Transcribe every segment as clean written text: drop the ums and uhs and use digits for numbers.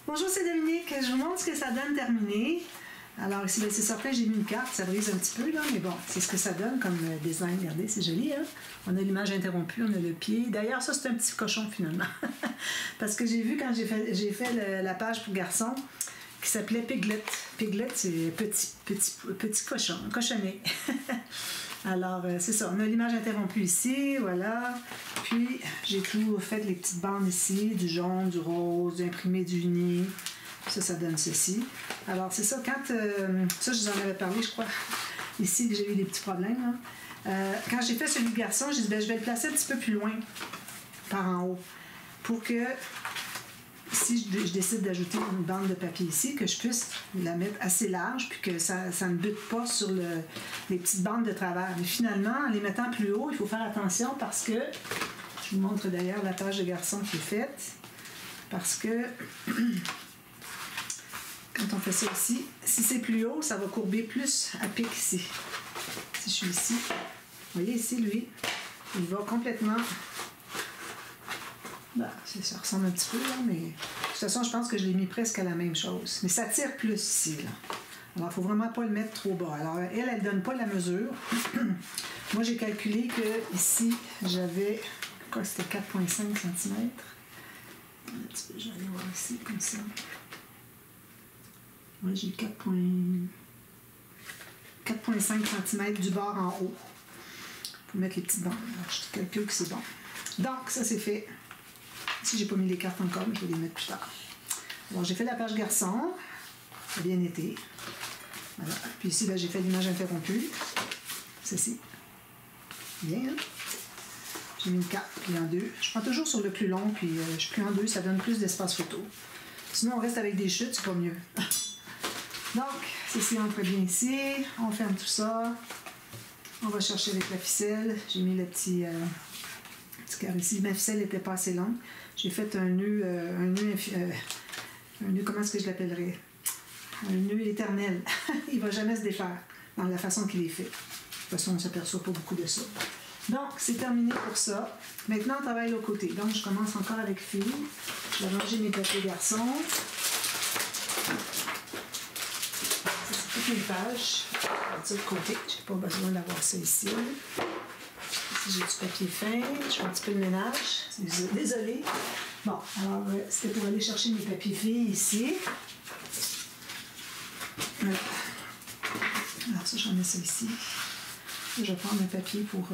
Bonjour, c'est Dominique. Je vous montre ce que ça donne terminé. Alors ici, c'est certain, j'ai mis une carte, ça brise un petit peu, là, mais bon, c'est ce que ça donne comme design. Regardez, c'est joli, hein? On a l'image interrompue, on a le pied. D'ailleurs, ça, c'est un petit cochon, finalement. Parce que j'ai vu quand j'ai fait la page pour garçon qui s'appelait Piglet. Piglet, c'est petit cochon, un cochonnet. Alors, c'est ça. On a l'image interrompue ici, voilà. Puis, j'ai tout fait, les petites bandes ici, du jaune, du rose, imprimé du uni. Ça donne ceci. Alors, c'est ça. Quand... ça, je vous en avais parlé, je crois, ici, que j'ai eu des petits problèmes. Quand j'ai fait celui de garçon, j'ai dit, ben, je vais le placer un petit peu plus loin, par en haut, pour que, si je décide d'ajouter une bande de papier ici, que je puisse la mettre assez large, puis que ça ne bute pas sur les petites bandes de travers. Mais finalement, en les mettant plus haut, il faut faire attention parce que, je vous montre d'ailleurs la page de garçon qui est faite, parce que... Quand on fait ça ici, si c'est plus haut, ça va courber plus à pic ici. Si je suis ici, vous voyez ici, lui, il va complètement... Ben, ça ressemble un petit peu, là, mais de toute façon, je pense que je l'ai mis presque à la même chose. Mais ça tire plus ici, là. Alors, il ne faut vraiment pas le mettre trop bas. Alors, elle ne donne pas la mesure. Moi, j'ai calculé que ici, j'avais... Quoi, c'était 4,5 cm. Un petit peu, je vais aller voir ici, comme ça. Moi, j'ai 4,5 cm du bord en haut pour mettre les petites bandes. Alors, je calcule que c'est bon. Donc, ça, c'est fait. Ici, j'ai pas mis les cartes encore, mais je vais les mettre plus tard. Alors, j'ai fait la page garçon. Ça a bien été. Voilà. Puis ici, ben, j'ai fait l'image interrompue. Ceci. Bien, hein? J'ai mis une carte, puis en deux. Je prends toujours sur le plus long, puis je plie en deux, ça donne plus d'espace photo. Sinon, on reste avec des chutes, c'est pas mieux. Donc, ceci entre bien ici. On ferme tout ça. On va chercher avec la ficelle. J'ai mis le petit carré ici. Ma ficelle n'était pas assez longue. J'ai fait un nœud, comment est-ce que je l'appellerais? Un nœud éternel. Il ne va jamais se défaire dans la façon qu'il est fait. De toute façon, on ne s'aperçoit pas beaucoup de ça. Donc, c'est terminé pour ça. Maintenant, on travaille l'autre côté. Donc, je commence encore avec fille. Je vais ranger mes papiers garçons. Une page de l'autre côté. Je n'ai pas besoin d'avoir ça ici. Ici, j'ai du papier fin. Je fais un petit peu de ménage. Désolée. Bon, alors, c'était pour aller chercher mes papiers filles ici. Voilà. Alors, ça, j'en mets ça ici. Je vais prendre un papier pour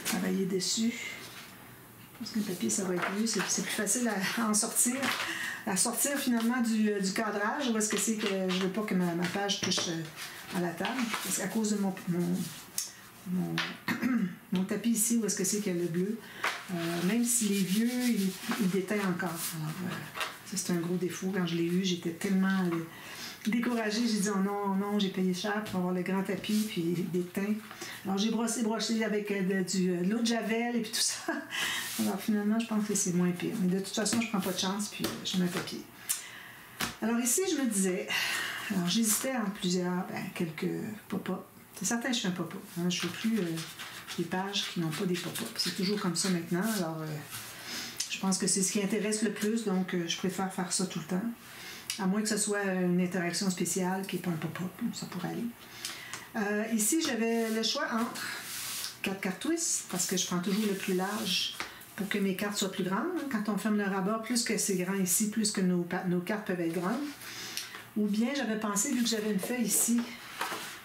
travailler dessus. Parce que le papier, ça va être mieux. C'est plus facile à en sortir. À sortir finalement du cadrage, où est-ce que c'est que je ne veux pas que ma page touche à la table. Parce qu'à cause de mon tapis ici, où est-ce que c'est qu'il y a le bleu, même s'il est vieux, il déteint encore. Alors, ça, c'est un gros défaut. Quand je l'ai eu, j'étais tellement découragée. J'ai dit, oh non, non, j'ai payé cher pour avoir le grand tapis, puis il déteint. Alors, j'ai brossé avec de l'eau de javel et puis tout ça. Alors, finalement, je pense que c'est moins pire. Mais de toute façon, je ne prends pas de chance, puis je mets un papier. Alors, ici, je me disais... Alors, j'hésitais entre plusieurs... quelques pop-up. C'est certain que je fais un pop-up. Hein, je ne fais plus des pages qui n'ont pas des pop-up. C'est toujours comme ça maintenant. Alors, je pense que c'est ce qui intéresse le plus, donc je préfère faire ça tout le temps. À moins que ce soit une interaction spéciale qui n'est pas un pop-up. Ça pourrait aller. Ici, j'avais le choix entre 4 cartes twist, parce que je prends toujours le plus large pour que mes cartes soient plus grandes. Quand on ferme le rabat, plus que c'est grand ici, plus que nos cartes peuvent être grandes. Ou bien, j'avais pensé, vu que j'avais une feuille ici,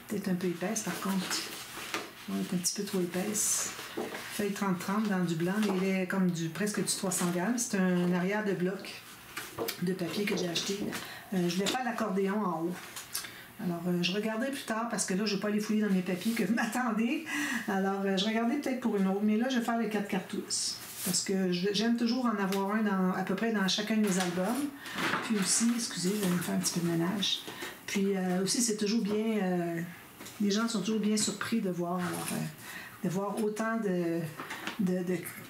peut-être un peu épaisse par contre, elle est un petit peu trop épaisse, feuille 30-30 dans du blanc, mais il est comme presque du 300 grammes. C'est un arrière de bloc de papier que j'ai acheté. Je voulais faire l'accordéon en haut. Alors, je regardais plus tard, parce que là, je ne vais pas aller fouiller dans mes papiers que vous m'attendez. Alors, je regardais peut-être pour une autre, mais là, je vais faire les 4 cartes tous. Parce que j'aime toujours en avoir un à peu près dans chacun de mes albums. Puis aussi, excusez, je vais me faire un petit peu de ménage. Puis aussi, c'est toujours bien... les gens sont toujours bien surpris de voir, autant de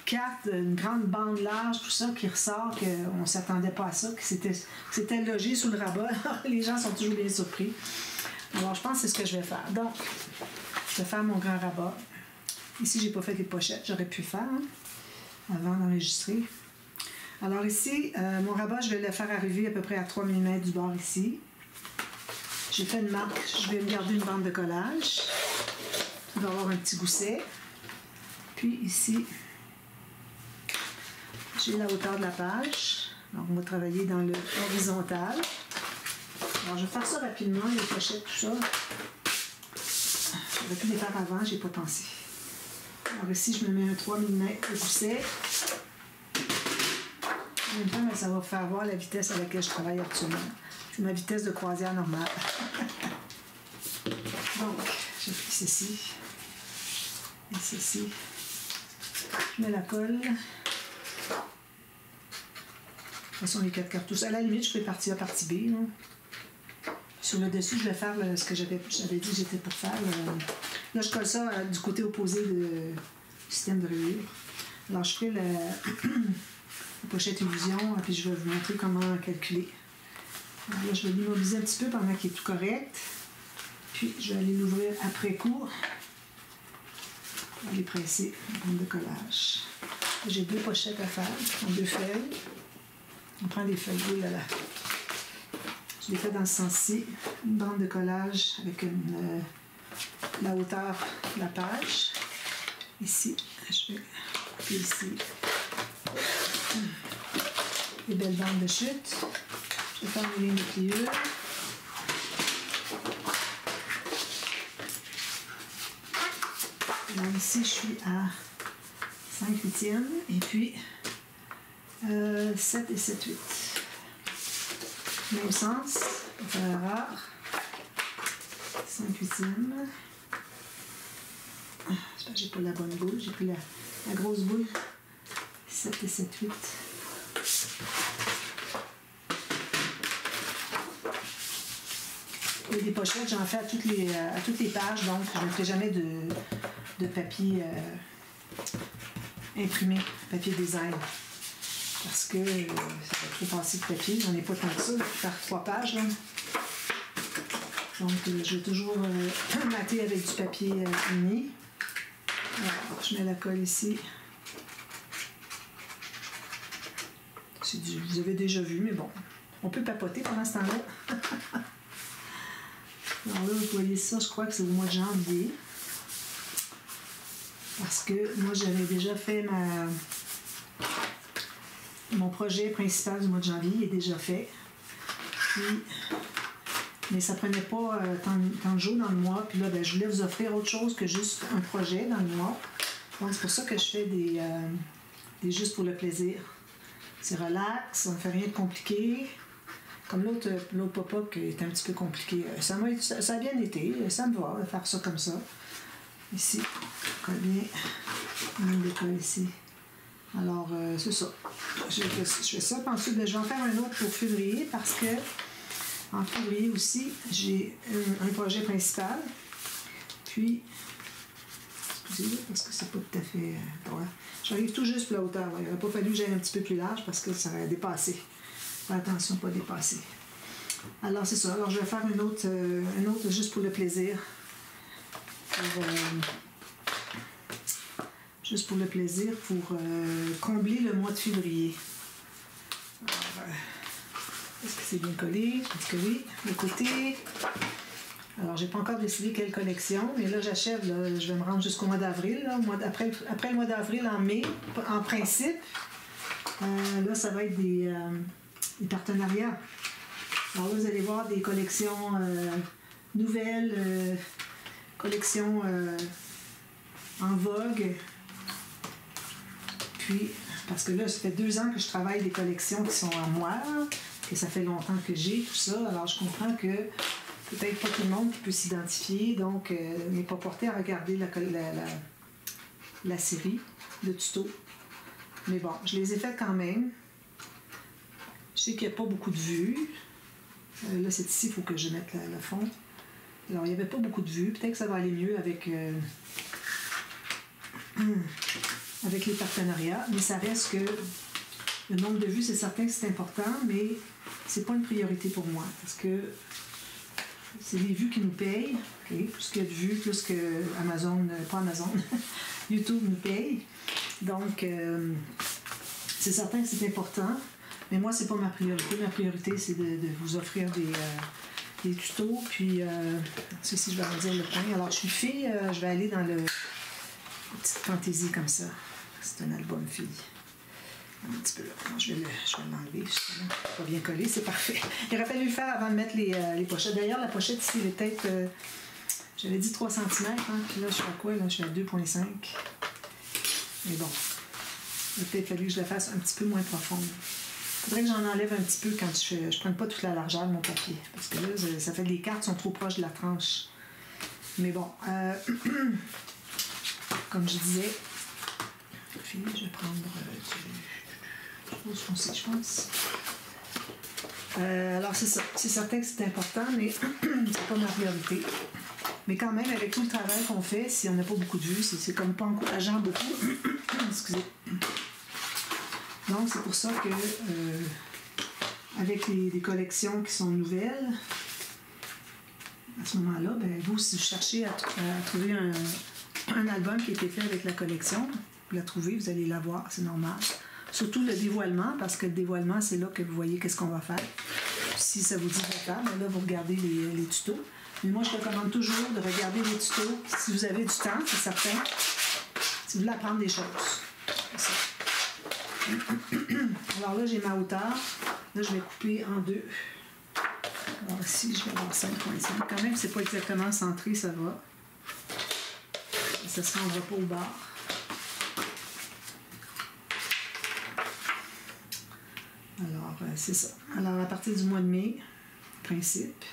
cartes, une grande bande large, tout ça qui ressort, qu'on ne s'attendait pas à ça, que c'était logé sous le rabat. Les gens sont toujours bien surpris. Alors, je pense que c'est ce que je vais faire. Donc, je vais faire mon grand rabat. Ici, j'ai pas fait les pochettes, j'aurais pu le faire avant d'enregistrer. Alors ici, mon rabat, je vais le faire arriver à peu près à 3 mm du bord ici. J'ai fait une marque, je vais me garder une bande de collage. Il va y avoir un petit gousset. Puis ici, j'ai la hauteur de la page. Alors on va travailler dans le horizontal. Alors je vais faire ça rapidement, les pochettes, tout ça. J'aurais pu les faire avant, j'ai pas pensé. Alors ici, je me mets un 3 mm de gousset. En même temps, ça va faire voir la vitesse à laquelle je travaille actuellement. C'est ma vitesse de croisière normale. Donc, j'ai pris ceci et ceci. Je mets la colle. De toute façon, les 4 cartouches. À la limite, je fais partie A, partie B. Là. Sur le dessus, je vais faire ce que j'avais dit que j'étais pour faire. Là, je colle ça du côté opposé du système de rayure. Alors, je fais la pochette illusion, puis je vais vous montrer comment calculer. Alors là, je vais l'immobiliser un petit peu pendant qu'il est tout correct. Puis, je vais aller l'ouvrir après coup. Je vais les presser en bande de collage. J'ai 2 pochettes à faire, en 2 feuilles. On prend des feuilles, oh là là. Je l'ai fait dans ce sens-ci, une bande de collage avec la hauteur de la page. Ici, je vais couper ici les belles bandes de chute. Je vais faire mes lignes de pliure. Alors ici, je suis à 5/8 et puis 7 et 7/8. Même sens, pour faire rare. 5/8. J'espère que j'ai pas la bonne boule. J'ai pris la grosse boule. 7 et 7/8. Et des pochettes, j'en fais à toutes les pages, donc je ne ferai jamais de papier imprimé, papier design. Parce que ça va trop passer de papier, j'en ai pas tant que ça, je vais faire 3 pages. Là. Donc je vais toujours mater avec du papier uni. Alors, je mets la colle ici. Vous avez déjà vu, mais bon, on peut papoter pendant ce temps-là. Alors là, vous voyez ça, je crois que c'est au mois de janvier. Parce que moi, j'avais déjà fait mon projet principal du mois de janvier, il est déjà fait. Mais ça prenait pas tant de jours dans le mois. Puis là, ben, je voulais vous offrir autre chose que juste un projet dans le mois. Donc, c'est pour ça que je fais des juste pour le plaisir. C'est relax, on ne fait rien de compliqué. Comme l'autre pop-up qui est un petit peu compliqué. Ça a bien été, ça me va de faire ça comme ça. Ici, je colle bien une ligne de colle ici. Alors, c'est ça. Je fais ça. Puis ensuite, je vais en faire un autre pour février parce que en février aussi, j'ai un projet principal. Puis, excusez-moi parce que c'est pas tout à fait droit. J'arrive tout juste pour la hauteur. Il n'aurait pas fallu que j'aille un petit peu plus large parce que ça aurait dépassé. Fais attention, pas dépasser. Alors, c'est ça. Alors, je vais faire un autre juste pour le plaisir. Juste pour le plaisir, pour combler le mois de février. Alors, est-ce que c'est bien collé? Est-ce que oui? Le côté. Alors, j'ai pas encore décidé quelle collection, mais là, j'achève. Je vais me rendre jusqu'au mois d'avril. Après le mois d'avril, en mai, en principe. Là, ça va être des partenariats. Alors là, vous allez voir des collections nouvelles, collections en vogue. Puis, parce que là, ça fait 2 ans que je travaille des collections qui sont en moi, et ça fait longtemps que j'ai tout ça. Alors, je comprends que peut-être pas tout le monde qui peut s'identifier, donc n'est pas porté à regarder la série de tutos. Mais bon, je les ai faites quand même. Je sais qu'il n'y a pas beaucoup de vues. Là, c'est ici, il faut que je mette le fond. Alors, il n'y avait pas beaucoup de vues. Peut-être que ça va aller mieux avec les partenariats. Mais ça reste que le nombre de vues, c'est certain que c'est important, mais c'est pas une priorité pour moi. Parce que c'est les vues qui nous payent. Okay? Plus qu'il y a de vues, plus que Amazon, pas Amazon, YouTube nous paye. Donc, c'est certain que c'est important, mais moi, c'est pas ma priorité. Ma priorité, c'est de vous offrir des tutos. Puis, ceci, je vais vous dire le point. Alors, je suis fille, je vais aller dans le petite fantaisie comme ça. C'est un album fille. Un petit peu là. Non, je vais l'enlever. Pas bien collé, c'est parfait. Il aurait fallu le faire avant de mettre les pochettes. D'ailleurs, la pochette ici, elle est peut-être, j'avais dit 3 cm. Hein, puis là, je suis à quoi? Là, je suis à 2,5. Mais bon, il a peut-être fallu que je la fasse un petit peu moins profonde. Il faudrait que j'en enlève un petit peu quand je ne prenne pas toute la largeur de mon papier. Parce que là, ça fait que les cartes sont trop proches de la tranche. Mais bon, comme je disais, je vais prendre du rose foncé, je pense. Alors, c'est ça. C'est certain que c'est important, mais c'est pas ma priorité. Mais quand même, avec tout le travail qu'on fait, si on n'a pas beaucoup de vues, c'est comme pas encourageant beaucoup. Excusez. Donc, c'est pour ça que, avec des collections qui sont nouvelles, à ce moment-là, ben, vous, si vous cherchez à trouver un album qui a été fait avec la collection, vous la trouvez, vous allez la voir, c'est normal. Surtout le dévoilement, parce que le dévoilement, c'est là que vous voyez qu'est-ce qu'on va faire. Si ça vous dit de faire, ben là, vous regardez les tutos. Mais moi, je recommande toujours de regarder les tutos si vous avez du temps, c'est certain. Si vous voulez apprendre des choses. C'est ça. Alors là, j'ai ma hauteur. Là, je vais couper en 2. Alors ici, je vais avoir 5,5. Quand même, c'est pas exactement centré, ça va. Ça ne se rendra pas au bord. Alors, c'est ça. Alors, à partir du mois de mai, principe,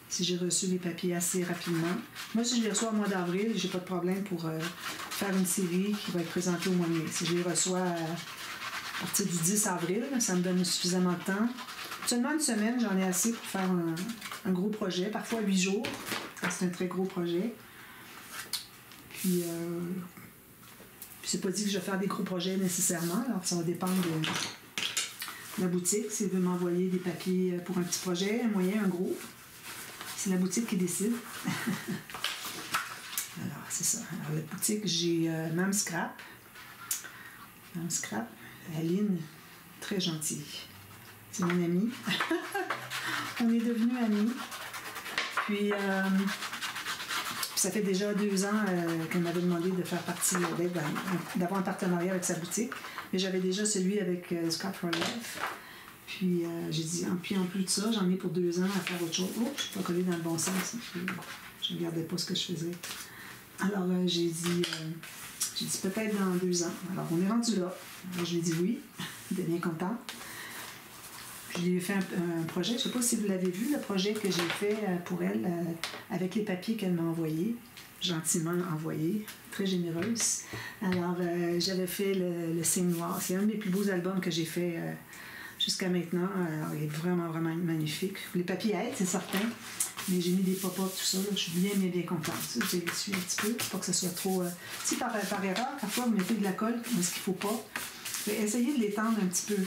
si j'ai reçu les papiers assez rapidement. Moi, si je les reçois au mois d'avril, j'ai pas de problème pour faire une série qui va être présentée au mois de mai. Si je les reçois à partir du 10 avril, ça me donne suffisamment de temps. Seulement une semaine, j'en ai assez pour faire un gros projet, parfois 8 jours. C'est un très gros projet. Puis c'est pas dit que je vais faire des gros projets nécessairement. Alors, ça va dépendre de la boutique. Si elle veut m'envoyer des papiers pour un petit projet, un moyen, un gros. C'est la boutique qui décide. Alors, c'est ça. Alors, la boutique, j'ai Mme Scrap. Mme Scrap, Aline, très gentille. C'est mon amie. On est devenus amis. Puis, ça fait déjà 2 ans qu'elle m'avait demandé de faire partie, d'avoir un partenariat avec sa boutique. Mais j'avais déjà celui avec Scrap for Life. Puis j'ai dit, puis en plus de ça, j'en ai pour 2 ans à faire autre chose. Oh, je suis pas collée dans le bon sens. Je ne regardais pas ce que je faisais. Alors j'ai dit peut-être dans 2 ans. Alors on est rendu là. Alors, je lui ai dit oui. Elle était bien contente. Puis j'ai fait un projet, je ne sais pas si vous l'avez vu, le projet que j'ai fait pour elle avec les papiers qu'elle m'a envoyés, gentiment envoyés, très généreuse. Alors j'avais fait le signe noir. C'est un des plus beaux albums que j'ai fait jusqu'à maintenant. Alors, il est vraiment, vraiment magnifique. Les papiers aident, c'est certain, mais j'ai mis des pop-up, tout ça. Là, je suis bien contente. J'ai essuyé un petit peu, pour que ce soit trop... Si par erreur, parfois, vous mettez de la colle, mais ce qu'il ne faut pas, essayez de l'étendre un petit peu.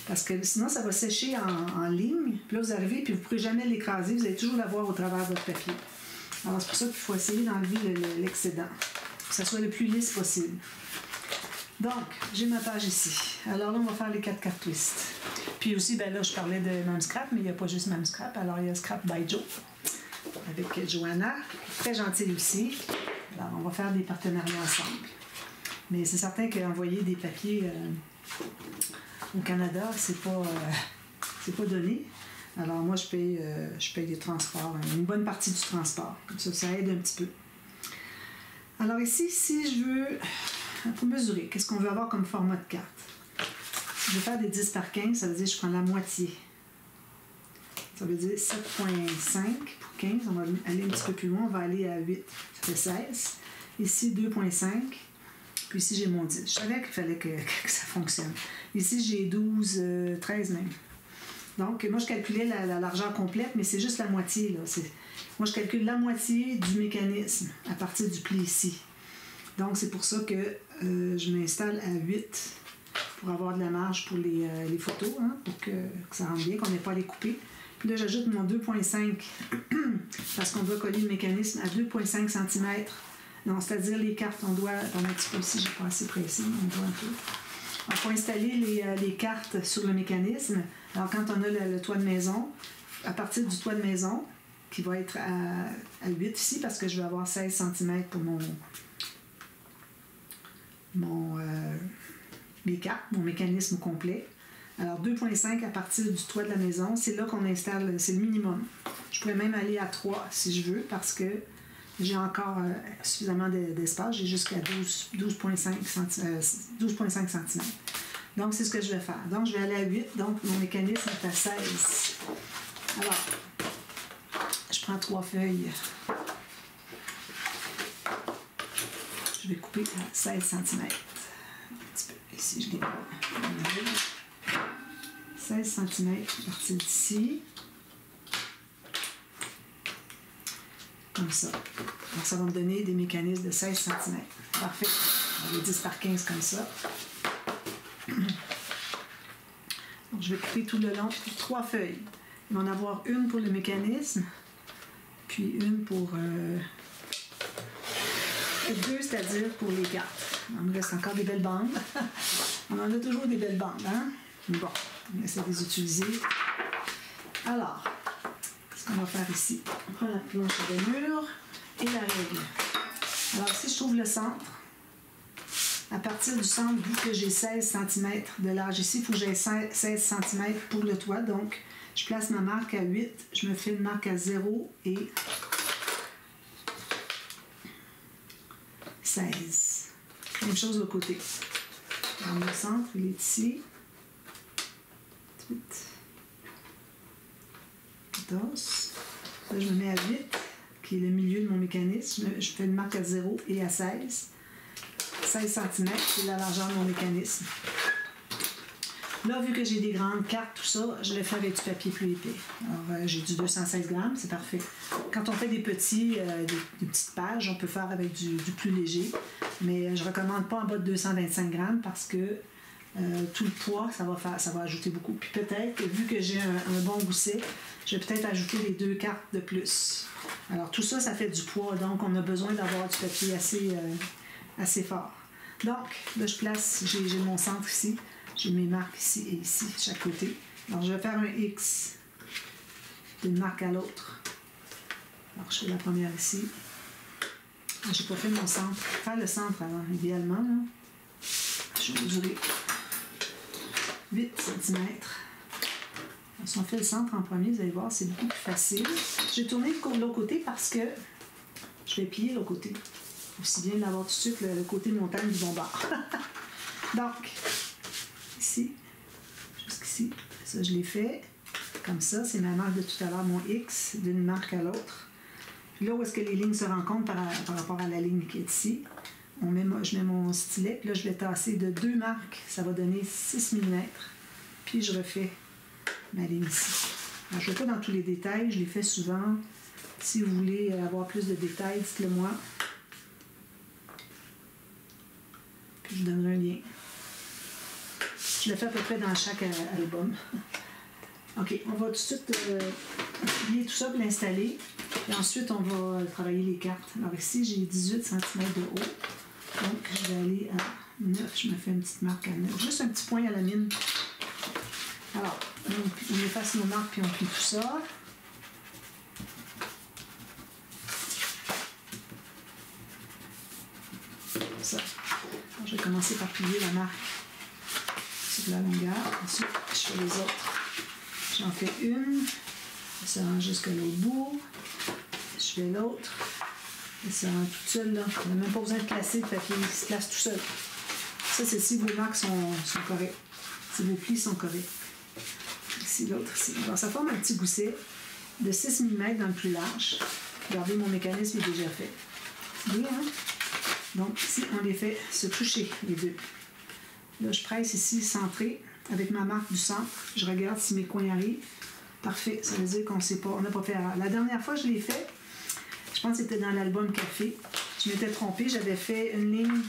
Parce que sinon, ça va sécher en ligne. Puis là, vous arrivez, puis vous ne pourrez jamais l'écraser. Vous allez toujours l'avoir au travers de votre papier. Alors, c'est pour ça qu'il faut essayer d'enlever l'excédent. Que ça soit le plus lisse possible. Donc, j'ai ma page ici. Alors là, on va faire les 4 cartes twist. Puis aussi, ben là, je parlais de Mme Scrap, mais il n'y a pas juste Mme Scrap. Alors, il y a Scrap by Joe, avec Joanna, très gentille aussi. Alors, on va faire des partenariats ensemble. Mais c'est certain qu'envoyer des papiers au Canada, c'est pas donné. Alors, moi, je paye des transports, une bonne partie du transport. Comme ça aide un petit peu. Alors ici, si je veux... Pour mesurer, qu'est-ce qu'on veut avoir comme format de carte? Si je veux faire des 10 par 15, ça veut dire que je prends la moitié. Ça veut dire 7,5 pour 15. On va aller un petit peu plus loin, on va aller à 8. Ça fait 16. Ici, 2,5. Puis ici, j'ai mon 10. Je savais qu'il fallait que ça fonctionne. Ici, j'ai 12, 13 même. Donc, moi, je calculais la largeur complète, mais c'est juste la moitié. Là. Moi, je calcule la moitié du mécanisme à partir du pli ici. Donc, c'est pour ça que je m'installe à 8 pour avoir de la marge pour les photos, hein, pour que ça rentre bien, qu'on n'ait pas à les couper. Puis là, j'ajoute mon 2,5 parce qu'on doit coller le mécanisme à 2,5 cm. Donc, c'est-à-dire les cartes, on doit... Attends un petit peu ici, j'ai pas assez pressé, on doit un peu. Il faut installer les cartes sur le mécanisme. Alors, quand on a le toit de maison, à partir du toit de maison, qui va être à 8 ici, parce que je vais avoir 16 cm pour mes cartes, mon mécanisme complet. Alors, 2,5 à partir du toit de la maison, c'est là qu'on installe, c'est le minimum. Je pourrais même aller à 3 si je veux, parce que j'ai encore suffisamment d'espace. J'ai jusqu'à 12,5 cm. Donc, c'est ce que je vais faire. Donc, je vais aller à 8. Donc, mon mécanisme est à 16. Alors, je prends 3 feuilles. Je vais couper à 16 cm. Un petit peu. Ici, je l'ai pas. 16 cm à partir d'ici. Comme ça. Donc, ça va me donner des mécanismes de 16 cm. Parfait. On va 10 par 15 comme ça. Donc, je vais couper tout le long 3 feuilles. Il va en avoir une pour le mécanisme, puis une pour 2, c'est-à-dire pour les cartes. Il me reste encore des belles bandes. On en a toujours des belles bandes, hein? Bon, on essaie de les utiliser. Alors, ce qu'on va faire ici, on prend la planche de mur et la règle. Alors, si je trouve le centre, à partir du centre, vu que j'ai 16 cm de large ici, il faut que j'ai 16 cm pour le toit. Donc, je place ma marque à 8, je me fais une marque à 0 et 16. Même chose de l'autre côté. Alors, le centre, il est ici. 8, 14. Là, je me mets à 8, qui est le milieu de mon mécanisme. Je fais une marque à 0 et à 16. 16 cm, c'est la largeur de mon mécanisme. Là, vu que j'ai des grandes cartes, tout ça, je le fais avec du papier plus épais. Alors, j'ai du 216 grammes, c'est parfait. Quand on fait des petites pages, on peut faire avec du plus léger, mais je ne recommande pas en bas de 225 grammes parce que tout le poids, ça va ajouter beaucoup. Puis peut-être, vu que j'ai un bon gousset, je vais peut-être ajouter les 2 cartes de plus. Alors, tout ça, ça fait du poids, donc on a besoin d'avoir du papier assez fort. Donc, là, je place, j'ai mon centre ici. J'ai mes marques ici et ici, de chaque côté. Alors, je vais faire un X d'une marque à l'autre. Alors, je fais la première ici. Je n'ai pas fait mon centre. Faire le centre avant, idéalement. Là. Je vais mesurer 8 cm. Si on fait le centre en premier, vous allez voir, c'est beaucoup plus facile. J'ai tourné de l'autre côté parce que je vais plier l'autre côté. Aussi bien d'avoir tout de suite le côté montagne du bon bord. Donc, ici, jusqu'ici, ça je l'ai fait. Comme ça, c'est ma marque de tout à l'heure, mon X, d'une marque à l'autre. Puis là où est-ce que les lignes se rencontrent par rapport à la ligne qui est ici, je mets mon stylet, puis là je vais tasser de 2 marques, ça va donner 6 mm. Puis je refais ma ligne ici. Alors, je ne vais pas dans tous les détails, je les fais souvent. Si vous voulez avoir plus de détails, dites-le moi. Puis je vous donnerai un lien. Je le fais à peu près dans chaque album. OK, on va tout de suite plier tout ça pour l'installer. Et ensuite, on va travailler les cartes. Alors ici, j'ai 18 cm de haut. Donc, je vais aller à 9. Je me fais une petite marque à 9. Juste un petit point à la mine. Alors, on efface nos marques puis on plie tout ça. Ça. Alors, je vais commencer par plier la marque sur la longueur. Ensuite, je fais les autres. J'en fais une. Ça rend jusqu'à l'autre bout. Je fais l'autre. Et ça rend toute seule là. On n'a même pas besoin de placer le papier. Il se place tout seul. Ça, c'est si vos marques sont correctes. Si vos plis sont corrects. Ici, l'autre ici. Alors, ça forme un petit gousset de 6 mm dans le plus large. Regardez, mon mécanisme est déjà fait. Bien, hein? Donc, ici, on les fait se toucher, les deux. Là, je presse ici, centré, avec ma marque du centre. Je regarde si mes coins arrivent. Parfait, ça veut dire qu'on sait pas, on n'a pas fait erreur. La dernière fois que je l'ai fait, je pense que c'était dans l'album Café. Je m'étais trompée, j'avais fait une ligne,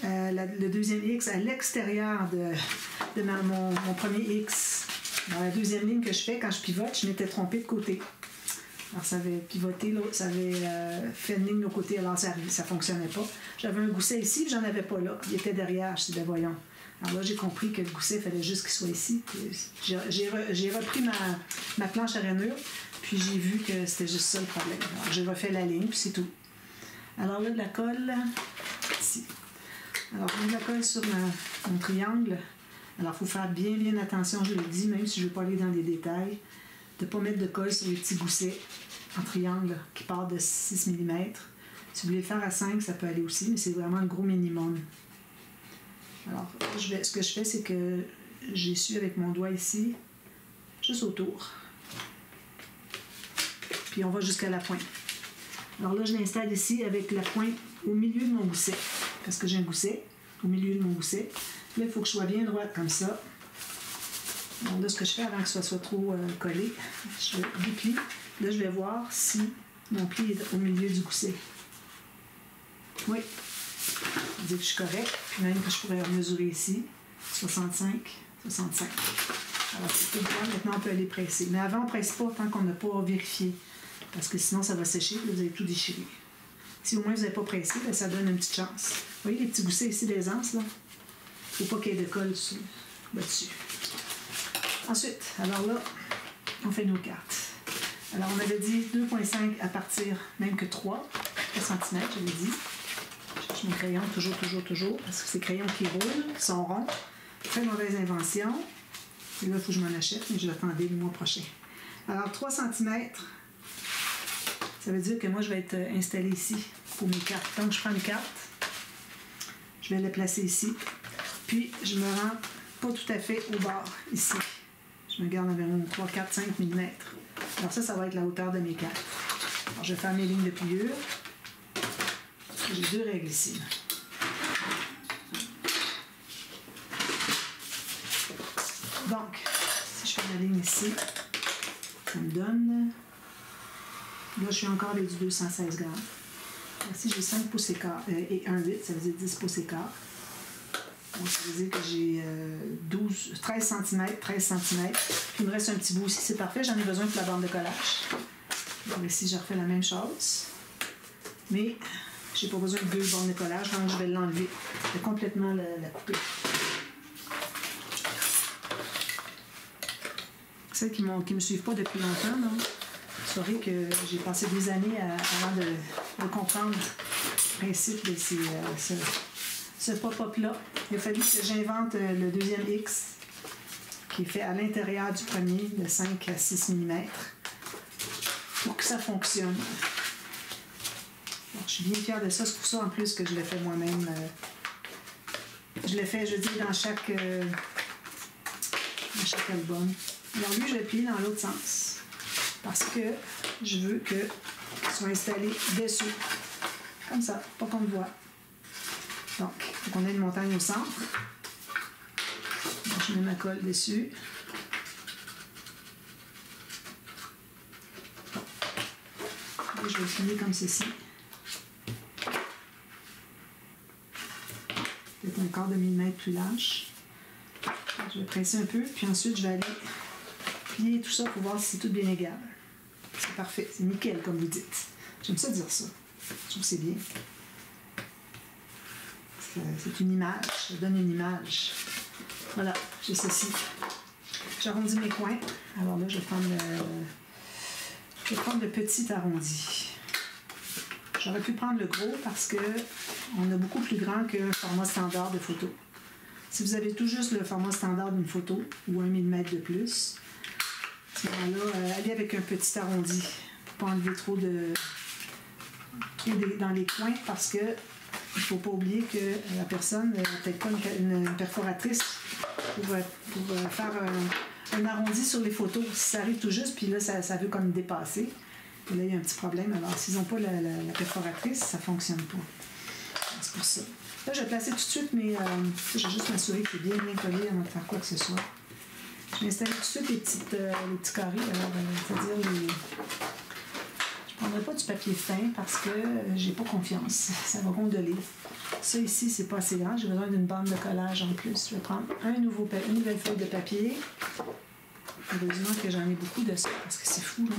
le deuxième X à l'extérieur de mon premier X. Dans la deuxième ligne que je fais, quand je pivote, je m'étais trompée de côté. Alors, ça avait pivoté, ça avait fait une ligne de l'autre côté, alors ça ne fonctionnait pas. J'avais un gousset ici, puis j'en avais pas là. Il était derrière, je disais, voyons. Alors là, j'ai compris que le gousset, il fallait juste qu'il soit ici. J'ai repris ma planche à rainure, puis j'ai vu que c'était juste ça le problème. Alors, j'ai refait la ligne, puis c'est tout. Alors là, de la colle, ici. Alors, je mets de la colle sur mon triangle. Alors, il faut faire bien attention, je le dis, même si je ne veux pas aller dans les détails, de ne pas mettre de colle sur les petits goussets en triangle qui partent de 6 mm. Si vous voulez le faire à 5, ça peut aller aussi, mais c'est vraiment le gros minimum. Alors, ce que je fais, c'est que j'essuie avec mon doigt ici, juste autour. Puis on va jusqu'à la pointe. Alors là, je l'installe ici avec la pointe au milieu de mon gousset. Parce que j'ai un gousset au milieu de mon gousset. Là, il faut que je sois bien droite comme ça. Donc là, ce que je fais avant que ce soit trop collé, je déplie. Là, je vais voir si mon pli est au milieu du gousset. Oui. On dit que je suis correct. Puis même que je pourrais mesurer ici. 65, 65. Alors, c'est tout bon. Maintenant, on peut aller presser. Mais avant, on ne presse pas tant qu'on n'a pas vérifié. Parce que sinon, ça va sécher et vous allez tout déchirer. Si au moins vous n'avez pas pressé, bien, ça donne une petite chance. Vous voyez les petits goussets ici d'aisance, là? Il ne faut pas qu'il y ait de colle là-dessus. Ensuite, alors là, on fait nos cartes. Alors, on avait dit 2,5 à partir même que 3 cm, j'avais dit. Je cherche mon crayon, toujours, parce que ces crayons qui roulent, qui sont ronds. Très mauvaise invention. Et là, il faut que je m'en achète, mais je l'attendais le mois prochain. Alors, 3 cm, ça veut dire que moi, je vais être installée ici pour mes cartes. Donc, je prends mes cartes, je vais les placer ici, puis je me rends pas tout à fait au bord, ici. Je me garde environ 3, 4, 5 mm. Alors ça va être la hauteur de mes cartes. Alors, je vais faire mes lignes de pliure. J'ai 2 règles ici. Donc, si je fais ma ligne ici, ça me donne... Là, je suis encore avec du 216 grammes. Alors, si j'ai 5 pouces écart et 1 litre, ça veut dire 10 pouces écart. Donc, ça veut dire que j'ai 13 cm. Puis, il me reste un petit bout ici, c'est parfait. J'en ai besoin pour la bande de collage. Donc, ici, je refais la même chose. Mais, je n'ai pas besoin de 2 bandes de collage, donc je vais l'enlever. Je vais complètement la couper. Celles qui ne me suivent pas depuis longtemps, non? Vous saurez que j'ai passé des années avant de comprendre le principe de ce pop-up-là. Il a fallu que j'invente le deuxième X qui est fait à l'intérieur du premier de 5 à 6 mm pour que ça fonctionne. Alors, je suis bien fière de ça. C'est pour ça en plus que je l'ai fait moi-même. Je l'ai fait, je dis, dans chaque album. Alors lui, je l'ai plié dans l'autre sens. Parce que je veux qu'il soit installé dessus. Comme ça, pas qu'on le voit. Donc, il faut qu'on ait une montagne au centre. Donc, je mets ma colle dessus. Et je vais le plier comme ceci. Peut-être un quart de millimètre plus large. Je vais presser un peu, puis ensuite je vais aller plier tout ça pour voir si c'est tout bien égal. C'est parfait, c'est nickel comme vous dites. J'aime ça dire ça. Je trouve que c'est bien. C'est une image, ça donne une image. Voilà, j'ai ceci. J'arrondis mes coins. Alors là, je vais prendre le petit arrondi. J'aurais pu prendre le gros parce qu'on a beaucoup plus grand qu'un format standard de photo. Si vous avez tout juste le format standard d'une photo ou 1 mm de plus, à ce moment-là, allez avec un petit arrondi pour pas enlever trop dans les coins parce que il ne faut pas oublier que la personne n'a peut-être pas une perforatrice pour faire un arrondi sur les photos. Si ça arrive tout juste, puis là, ça veut comme dépasser. Et là, il y a un petit problème. Alors, s'ils n'ont pas la perforatrice, ça ne fonctionne pas. C'est pour ça. Là, je vais placer tout de suite, mais je vais juste m'assurer que c'est bien collé avant de faire quoi que ce soit. Je vais installer tout de suite les petits carrés. Alors, c'est-à-dire je ne prendrai pas du papier fin parce que j'ai pas confiance. Ça va gondoler. Ça ici, c'est pas assez grand. J'ai besoin d'une bande de collage en plus. Je vais prendre une nouvelle feuille de papier. Heureusement que j'en ai beaucoup de ça parce que c'est fou. Hein?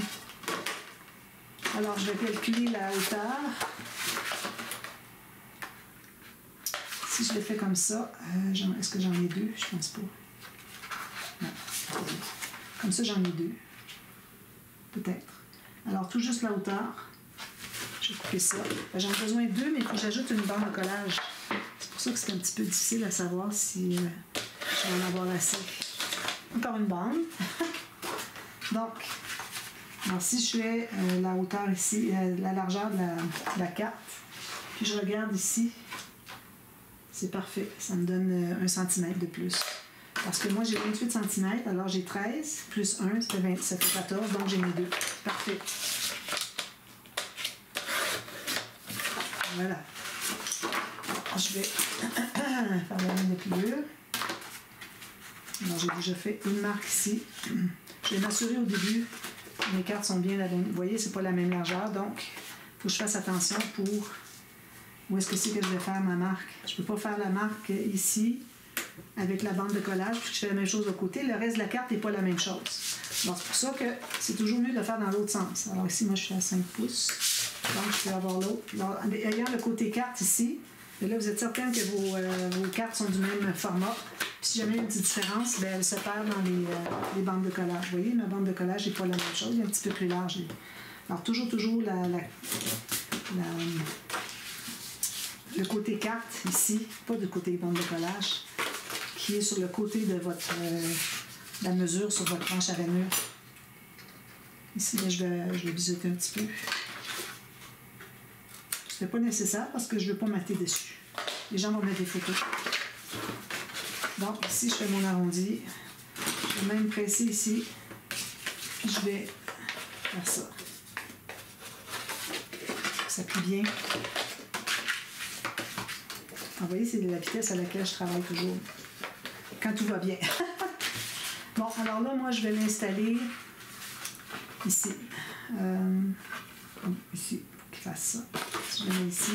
Alors, je vais calculer la hauteur. si je le fais comme ça, est-ce que j'en ai deux? Je pense pas. Non. Comme ça, j'en ai deux. Peut-être. Alors, tout juste la hauteur. Je vais couper ça. J'en ai besoin de deux, mais il faut que j'ajoute une bande de collage. C'est pour ça que c'est un petit peu difficile à savoir si je vais en avoir assez. Encore une bande. Donc, alors si je fais la hauteur ici, la largeur de la carte, puis je regarde ici, c'est parfait. Ça me donne 1 cm de plus. Parce que moi, j'ai 28 cm, alors j'ai 13 plus 1, ça fait 14, donc j'ai mis 2. Parfait. Voilà. Je vais faire la ligne de pliure. Alors, j'ai déjà fait une marque ici. Je vais m'assurer au début que mes cartes sont bien la même. Vous voyez, c'est pas la même largeur, donc il faut que je fasse attention pour où est-ce que c'est que je vais faire ma marque. Je peux pas faire la marque ici avec la bande de collage, puis je fais la même chose de côté. Le reste de la carte n'est pas la même chose. Donc, c'est pour ça que c'est toujours mieux de le faire dans l'autre sens. Alors ici, moi, je suis à 5 pouces. Donc, je peux avoir l'autre. Alors, ayant le côté carte ici, et là, vous êtes certain que vos cartes sont du même format. Puis, si jamais il y a une petite différence, bien, elle se perd dans les bandes de collage. Vous voyez, ma bande de collage n'est pas la même chose. Elle est un petit peu plus large. Alors, toujours le côté carte ici, pas du côté bande de collage, qui est sur le côté de la mesure sur votre planche à rainure. Ici, là, je vais biseauter un petit peu. Ce n'est pas nécessaire parce que je ne veux pas mater dessus. Les gens vont mettre des photos. Donc, ici, je fais mon arrondi. Je vais même presser ici. Puis je vais faire ça. Ça plie bien. Vous voyez, c'est la vitesse à laquelle je travaille toujours. Quand tout va bien. Bon, alors là, moi, je vais l'installer ici. Ici, pour qu'il fasse ça. Je le mets ici.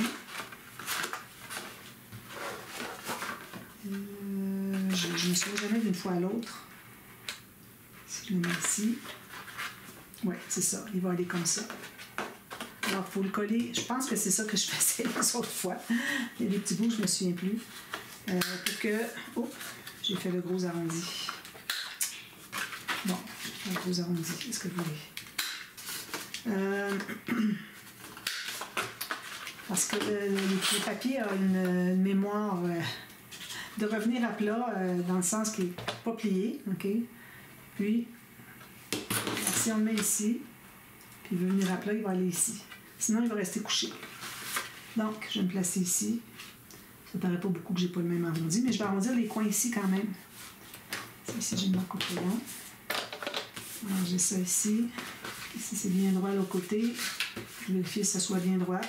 Je me souviens jamais d'une fois à l'autre. Si je le mets ici. Oui, c'est ça. Il va aller comme ça. Alors, il faut le coller. Je pense que c'est ça que je faisais les autres fois. Il y a des petits bouts, je ne me souviens plus. Pour que... Oh, j'ai fait le gros arrondi. Bon, le gros arrondi. Est-ce que vous voulez? Parce que le papier a une mémoire de revenir à plat dans le sens qui n'est pas plié. OK? Puis, si on le met ici, puis il veut venir à plat, il va aller ici. Sinon, il va rester couché. Donc, je vais me placer ici. Ça ne paraît pas beaucoup que je n'ai pas le même arrondi, mais je vais arrondir les coins ici quand même. Ici, j'ai une marque au crayon. Alors, j'ai ça ici. Ici, c'est bien droit à l'autre côté. Je vérifie que ça soit bien droit.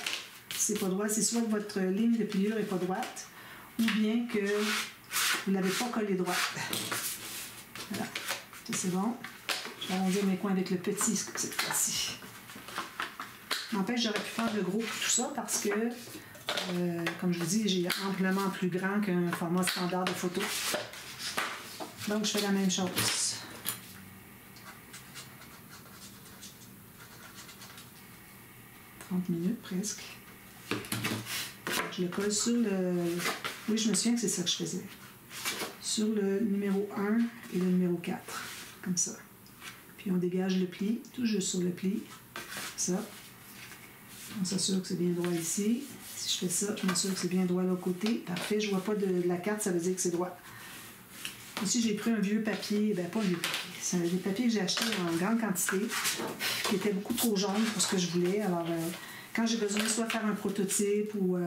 Si c'est pas droit, c'est soit que votre ligne de pliure n'est pas droite, ou bien que vous ne l'avez pas collé droit. Voilà. Ça, c'est bon. Je vais arrondir mes coins avec le petit cette fois-ci. En fait, j'aurais pu faire le gros pour tout ça parce que, comme je vous dis, j'ai amplement plus grand qu'un format standard de photo. Donc, je fais la même chose. « 30 minutes presque. » Je le colle sur le... Oui, je me souviens que c'est ça que je faisais. Sur le numéro 1 et le numéro 4. Comme ça. Puis on dégage le pli, tout juste sur le pli. Ça. On s'assure que c'est bien droit ici. Si je fais ça, je m'assure que c'est bien droit de l'autre côté. Parfait, je ne vois pas de la carte, ça veut dire que c'est droit. Ici, j'ai pris un vieux papier, ben pas un vieux papier, c'est des papiers que j'ai achetés en grande quantité, qui étaient beaucoup trop jaunes pour ce que je voulais. Alors, quand j'ai besoin soit faire un prototype ou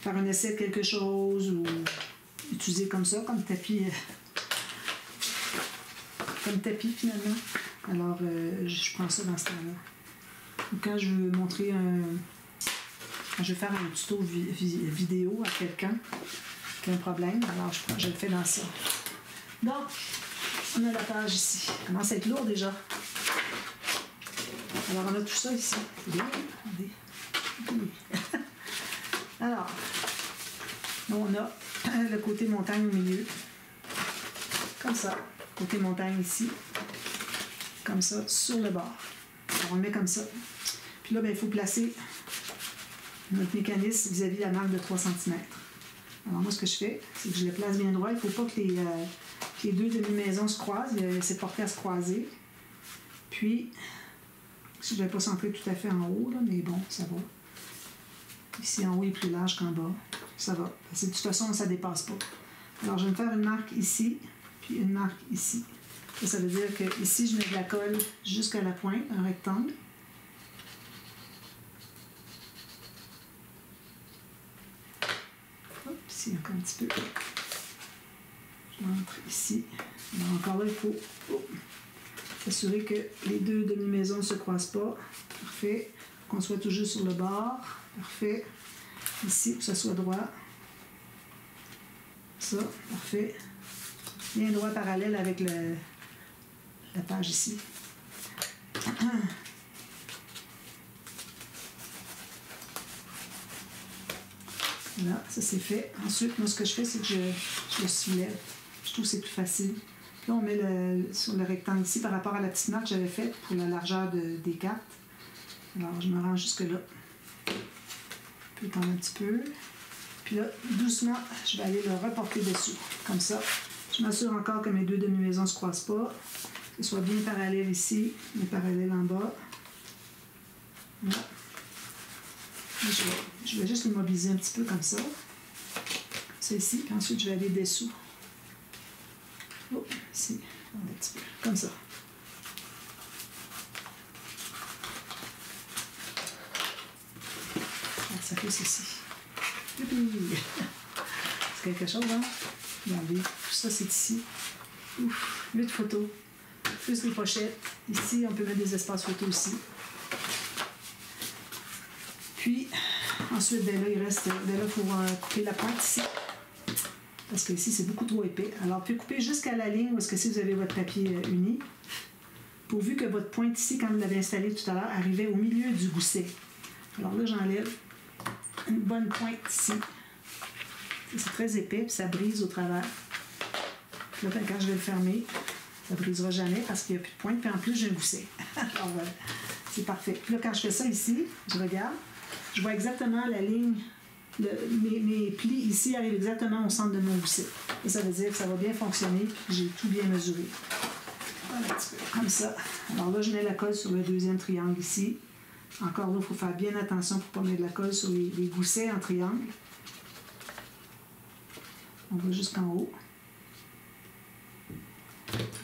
faire un essai de quelque chose ou utiliser comme ça, comme tapis finalement. Alors, je prends ça dans ce temps-là. Ou quand je veux montrer quand je veux faire un tuto vidéo à quelqu'un qui a un problème, alors je le fais dans ça. Donc, on a la page ici. Ça commence à être lourd déjà. Alors, on a tout ça ici. Alors, on a le côté montagne au milieu. Comme ça. Côté montagne ici. Comme ça, sur le bord. Alors, on le met comme ça. Puis là, il faut placer notre mécanisme vis-à-vis la marque de 3 cm. Alors moi, ce que je fais, c'est que je les place bien droit. Il ne faut pas que les deux demi-maisons se croisent. C'est porté à se croiser. Puis, je ne vais pas centrer tout à fait en haut, là, mais bon, ça va. Ici, en haut, il est plus large qu'en bas. Ça va. Parce que de toute façon, ça ne dépasse pas. Alors, je vais me faire une marque ici, puis une marque ici. Ça veut dire que ici, je mets de la colle jusqu'à la pointe, un rectangle. Hop, ici, encore un petit peu. Je rentre ici. Alors, encore là, il faut s'assurer que les deux demi-maisons ne se croisent pas. Parfait. Qu'on soit toujours sur le bord. Parfait. Ici, pour que ça soit droit. Ça, parfait. Bien droit parallèle avec la page ici. Voilà, ça c'est fait. Ensuite, moi, ce que je fais, c'est que je le soulève. Je trouve que c'est plus facile. Là, on met sur le rectangle ici par rapport à la petite marque que j'avais faite pour la largeur des cartes. Alors, je me rends jusque-là. Je peux étendre un petit peu. Puis là, doucement, je vais aller le reporter dessus. Comme ça. Je m'assure encore que mes deux demi-maisons ne se croisent pas. Que ce soit bien parallèle ici, mais parallèle en bas. Voilà. Je vais juste l'immobiliser un petit peu comme ça. Ça ici, puis ensuite je vais aller dessous. Oh, ici, un petit peu, comme ça. Alors, ça fait ceci. C'est quelque chose, hein? Regardez, tout ça c'est ici. Ouf, 8 photos. Plus les pochettes. Ici, on peut mettre des espaces photos aussi. Puis, ensuite, ben là, il reste. Ben là, il faut couper la pointe ici. Parce que ici, c'est beaucoup trop épais. Alors, vous pouvez couper jusqu'à la ligne où est-ce que si vous avez votre papier uni. Pourvu que votre pointe ici, quand vous l'avez installée tout à l'heure, arrivait au milieu du gousset. Alors là, j'enlève une bonne pointe ici. C'est très épais, puis ça brise au travers. Puis là, quand je vais le fermer, ça ne brisera jamais parce qu'il n'y a plus de pointe. Puis en plus, j'ai un gousset. Alors voilà, c'est parfait. Puis là, quand je fais ça ici, je regarde, je vois exactement la ligne. Mes plis ici arrivent exactement au centre de mon gousset. Et ça veut dire que ça va bien fonctionner, puis j'ai tout bien mesuré. Voilà, un petit peu comme ça. Alors là, je mets la colle sur le deuxième triangle ici. Encore là, il faut faire bien attention pour ne pas mettre de la colle sur les goussets en triangle. On va jusqu'en haut.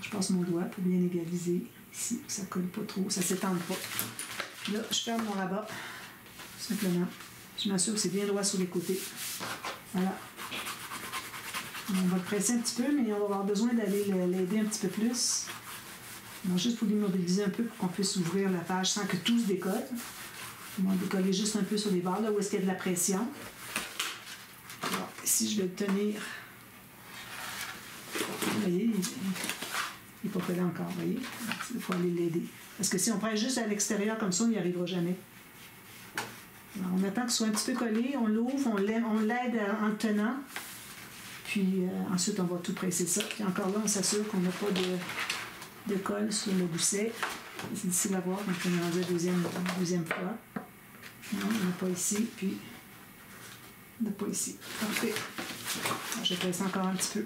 Je passe mon doigt pour bien égaliser ici, que ça ne colle pas trop, ça ne s'étende pas. Puis là, je ferme mon rabat, simplement. Je m'assure que c'est bien droit sur les côtés. Voilà. On va le presser un petit peu, mais on va avoir besoin d'aller l'aider un petit peu plus. Donc, juste pour l'immobiliser un peu pour qu'on puisse ouvrir la page sans que tout se décolle. On va décoller juste un peu sur les bords, là où est-ce qu'il y a de la pression. Alors, ici, je vais le tenir. Vous voyez, il n'est pas collé encore, vous voyez. Il faut aller l'aider. Parce que si on presse juste à l'extérieur comme ça, on n'y arrivera jamais. Alors, on attend qu'il soit un petit peu collé, on l'ouvre, on l'aide en le tenant. Puis ensuite, on va tout presser ça. Puis encore là, on s'assure qu'on n'a pas de colle sur le gousset. C'est difficile à voir, donc on est rendu la deuxième fois. Non, on n'a pas ici, puis on n'a pas ici. Parfait. Alors, je vais presser encore un petit peu.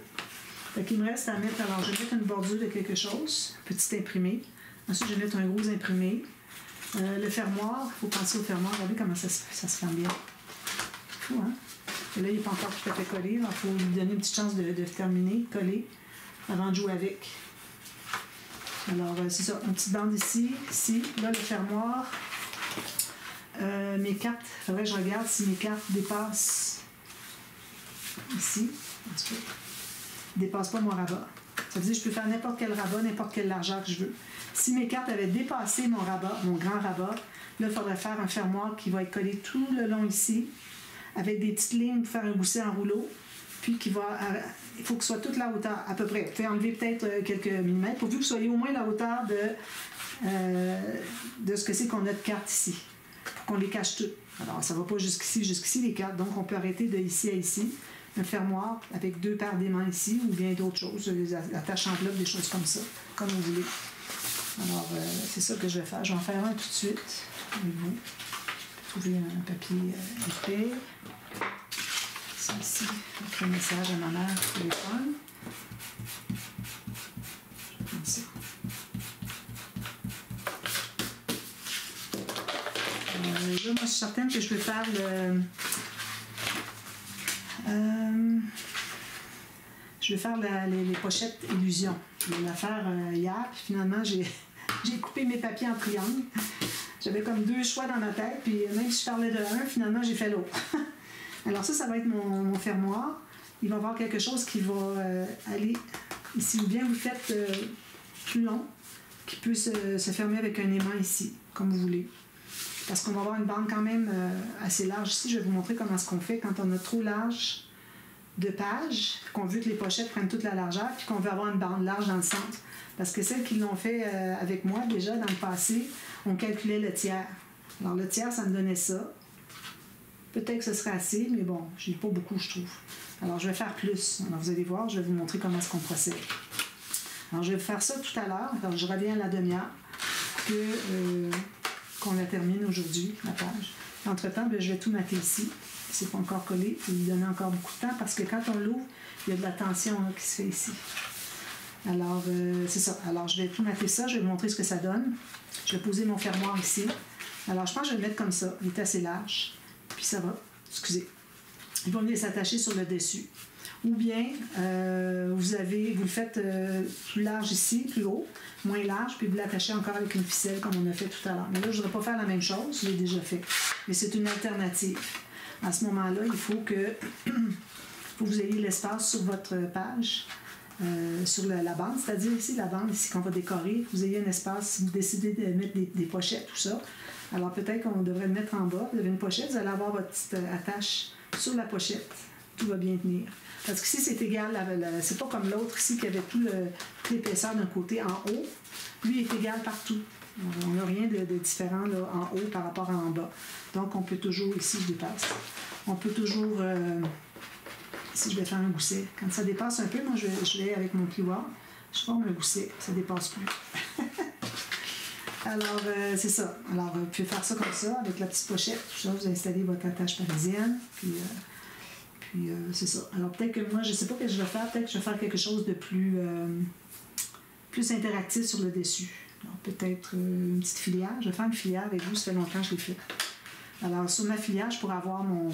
Fait qu'il me reste à mettre, alors je vais mettre une bordure de quelque chose, petit imprimé. Ensuite, je vais mettre un gros imprimé. Le fermoir, il faut penser au fermoir. Regardez comment ça se ferme bien. Fou, hein? Et là, il n'est pas encore tout à fait collé. Il faut lui donner une petite chance de terminer, coller, avant de jouer avec. Alors, c'est ça. Une petite bande ici, ici. Là, le fermoir. Mes cartes, il faudrait que je regarde si mes cartes dépassent ici. Un petit peu. Ne dépassent pas mon rabat. Ça veut dire que je peux faire n'importe quel rabat, n'importe quelle largeur que je veux. Si mes cartes avaient dépassé mon rabat, mon grand rabat, là, il faudrait faire un fermoir qui va être collé tout le long ici, avec des petites lignes pour faire un gousset en rouleau, puis il faut que ce soit toute la hauteur, à peu près. Vous pouvez enlever peut-être quelques millimètres, pourvu que vous soyez au moins la hauteur de ce que c'est qu'on a de cartes ici, pour qu'on les cache toutes. Alors, ça ne va pas jusqu'ici les cartes, donc on peut arrêter de ici à ici. Un fermoir avec 2 paires d'aimants ici, ou bien d'autres choses, des attaches enveloppes, des choses comme ça, comme vous voulez. Alors, c'est ça que je vais faire. Je vais en faire un tout de suite avec vous. Trouver un papier épais. ça ici. Un message à ma mère au téléphone. Comme ça. Là, moi, je suis certaine que je vais faire je vais faire les pochettes illusion. Je vais la faire hier, puis finalement, j'ai coupé mes papiers en triangle. J'avais comme 2 choix dans ma tête, puis même si je parlais de un, finalement, j'ai fait l'autre. Alors ça va être mon fermoir. Il va y avoir quelque chose qui va aller ici, ou bien vous faites plus long, qui peut se fermer avec un aimant ici, comme vous voulez. Parce qu'on va avoir une bande quand même assez large ici. Je vais vous montrer comment est-ce qu'on fait quand on a trop large de pages, qu'on veut que les pochettes prennent toute la largeur, puis qu'on veut avoir une bande large dans le centre. Parce que celles qui l'ont fait avec moi, déjà, dans le passé, on calculait le tiers. Alors, le tiers, ça me donnait ça. Peut-être que ce serait assez, mais bon, je n'ai pas beaucoup, je trouve. Alors, je vais faire plus. Alors, vous allez voir, je vais vous montrer comment est-ce qu'on procède. Alors, je vais faire ça tout à l'heure. Alors, je reviens à la demi-heure qu'on la termine aujourd'hui, la page. Entre-temps, je vais tout mater ici. C'est pas encore collé. Il lui donner encore beaucoup de temps parce que quand on l'ouvre, il y a de la tension là, qui se fait ici. Alors, c'est ça. Alors, je vais tout mater ça. Je vais vous montrer ce que ça donne. Je vais poser mon fermoir ici. Alors, je pense que je vais le mettre comme ça. Il est assez large. Puis ça va. Excusez. Il va venir s'attacher sur le dessus. Ou bien, vous le faites plus large ici, plus haut, moins large, puis vous l'attachez encore avec une ficelle comme on a fait tout à l'heure. Mais là, je ne voudrais pas faire la même chose. Je l'ai déjà fait. Mais c'est une alternative. À ce moment-là, il faut que vous ayez l'espace sur votre page, sur la bande, c'est-à-dire ici, la bande ici qu'on va décorer, vous ayez un espace, si vous décidez de mettre des pochettes, tout ça. Alors peut-être qu'on devrait le mettre en bas, vous avez une pochette, vous allez avoir votre petite attache sur la pochette, tout va bien tenir. Parce que si c'est égal, c'est pas comme l'autre ici qui avait toute l'épaisseur d'un côté en haut, lui est égal partout. On n'a rien de différent là, en haut par rapport à en bas. Donc on peut toujours, ici je dépasse, on peut toujours... Ici, je vais faire un gousset. Quand ça dépasse un peu, moi, je vais avec mon plioir, je forme un gousset. Ça ne dépasse plus. Alors, c'est ça. Alors, vous pouvez faire ça comme ça, avec la petite pochette. Tout ça, vous installez votre attache parisienne. Puis c'est ça. Alors, peut-être que moi, je ne sais pas ce que je vais faire. Peut-être que je vais faire quelque chose de plus interactif sur le dessus. Alors, peut-être une petite filière. Je vais faire une filière avec vous. Ça fait longtemps que je l'ai fait. Alors, sur ma filière, je pourrais avoir mon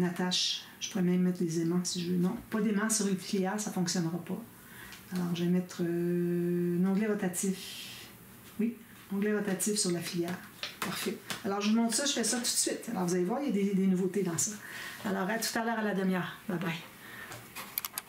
attache. Je pourrais même mettre des aimants si je veux. Non, pas d'aimants sur une filière, ça ne fonctionnera pas. Alors, je vais mettre un onglet rotatif. Oui, onglet rotatif sur la filière. Parfait. Alors, je vous montre ça, je fais ça tout de suite. Alors, vous allez voir, il y a des nouveautés dans ça. Alors, à tout à l'heure à la demi-heure. Bye bye.